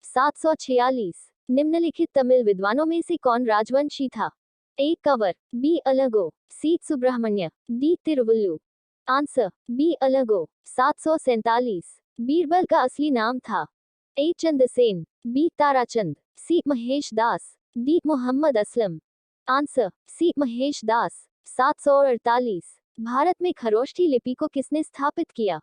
746। निम्नलिखित तमिल विद्वानों में से कौन राजवंशी था? A Kanwar, B Alago, C Subrahmanya, D Tiruvallu. Answer B Alago. 747। Birbal का असली नाम था? A Chandrasen, B Tarachand, C Mahesh Das, D Mohammad Aslam. Answer C Mahesh Das. 748। Bharat में खरोष्ठी लिपि को किसने स्थापित किया?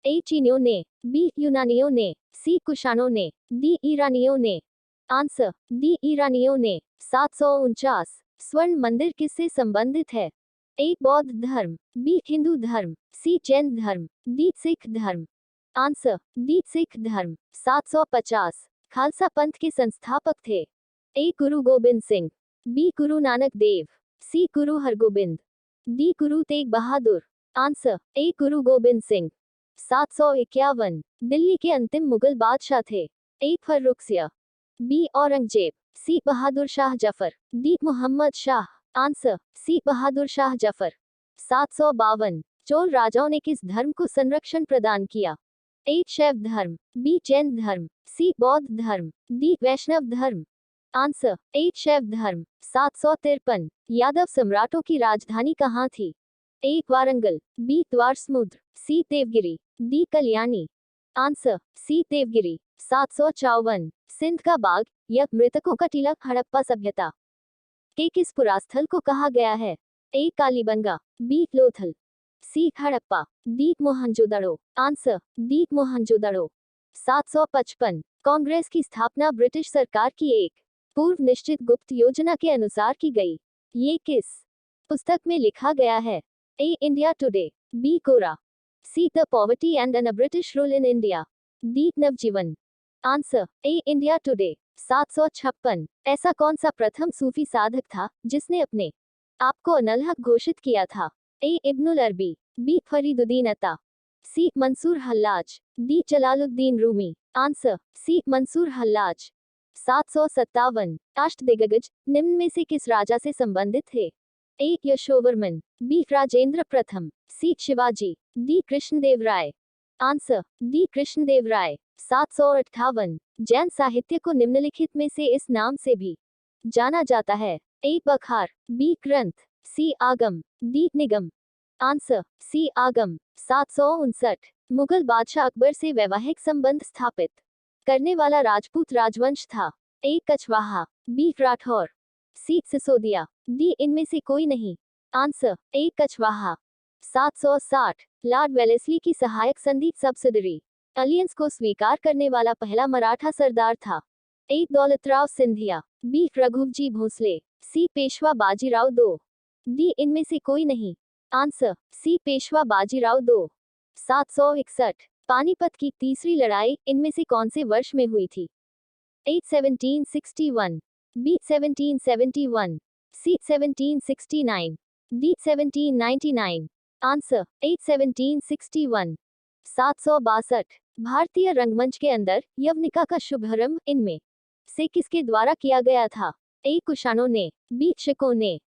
ए चीनियों ने, बी यूनानियों ने, सी कुषाणों ने, डी ईरानियों ने। आंसर डी ईरानियों ने। 749। स्वर्ण मंदिर किससे संबंधित है? ए बौद्ध धर्म, बी हिंदू धर्म, सी जैन धर्म, डी सिख धर्म। आंसर डी सिख धर्म। 750। खालसा पंथ के संस्थापक थे? ए Guru Gobind Singh, B Guru Nanak Dev, C Guru Hargobind, D Guru Tegh Bahadur. Answer A Guru Gobind Singh. 751। Delhi के अंतिम मुगल बादशाह थे? A Farrukhsiyar, B Aurangzeb, C Bahadur Shah Zafar, D Mohammad Shah. Answer C Bahadur Shah Zafar. 752। Chola राजाओं ने किस धर्म को संरक्षण प्रदान किया? ए शैव धर्म, बी जैन धर्म, सी बौद्ध धर्म, डी वैष्णव धर्म। आंसर ए शैव धर्म। 753। यादव सम्राटों की राजधानी कहाँ थी? A Warangal, B Dwarasamudra, C Devagiri, D Kalyani. Answer C Devagiri. 754। Sindh का बाग या मृतकों का टीला हड़प्पा सभ्यता के किस पुरास्थल को कहा गया है? A Kalibanga, B Lothal, C Harappa, D Mohenjodaro. Answer D Mohenjodaro. 755। Congress की स्थापना ब्रिटिश सरकार की एक पूर्व निश्चित गुप्त योजना के अनुसार की गई। ये किस पुस्तक में लिखा गया है? A India Today, B Kora, C the poverty and un British rule in India, D Navjivan. Answer A India Today. 756। ऐसा कौन सा प्रथम सूफी साधक था जिसने अपने आप को अनलहक घोषित किया था? A Ibnul Arabi, B Fariduddin Atta, C Mansur Hallaj, D Jalaluddin Rumi. Answer C Mansur Hallaj. 757। Ashtadiggaja निम्न में से किस राजा से संबंधित थे? ए यशोवर्मन, बी राजेंद्र प्रथम, सी शिवाजी, डी कृष्णदेव राय। आंसर डी कृष्णदेव राय। 758। जैन साहित्य को निम्नलिखित में से इस नाम से भी जाना जाता है? ए बखार, बी ग्रंथ, सी आगम, डी निगम। आंसर सी आगम। 759। मुगल बादशाह अकबर से वैवाहिक संबंध स्थापित करने वाला राजपूत राजवंश था? ए कछवाहा, बी राठौर, सी सिसोदिया, डी इनमें से कोई नहीं। Answer A Kachhwaha. 760। Lord Wellesley की सहायक संधि सब्सिडरी अलियंस को स्वीकार करने वाला पहला मराठा सरदार था? ए दौलतराव सिंधिया, बी रघुजी भोसले, सी पेशवा बाजीराव दो, डी इनमें से कोई नहीं। आंसर सी पेशवा बाजीराव दो। 761। पानीपत की तीसरी लड़ाई इनमें से कौन से वर्ष में हुई थी? A 1761, B 1771, C 1769, D 1799। Answer A 1761। 762। भारतीय रंगमंच के अंदर यवनिका का शुभारंभ इनमें से किसके द्वारा किया गया था? ए कुषाणों ने, बी शिकों ने,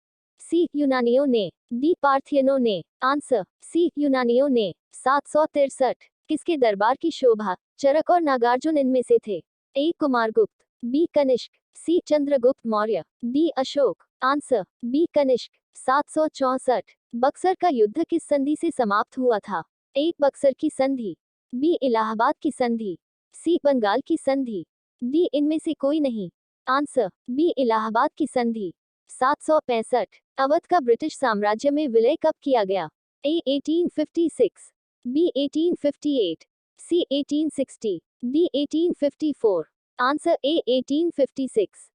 सी यूनानियों ने, डी पार्थियनों ने। आंसर सी यूनानियों ने। 763। किसके दरबार की शोभा चरक और नागार्जुन इनमें से थे? A Kumaragupta, B Kanishka, C Chandragupta Maurya, D Ashoka. Answer B Kanishka. 764। Buxar का युद्ध किस संधि से समाप्त हुआ था? ए बक्सर की संधि, बी इलाहाबाद की संधि, सी बंगाल की संधि, डी इनमें से कोई नहीं। आंसर बी इलाहाबाद की संधि। 765। अवध का ब्रिटिश साम्राज्य में विलय कब किया गया? A 1856, B 1858, C 1860, D 1854। Answer A 1856।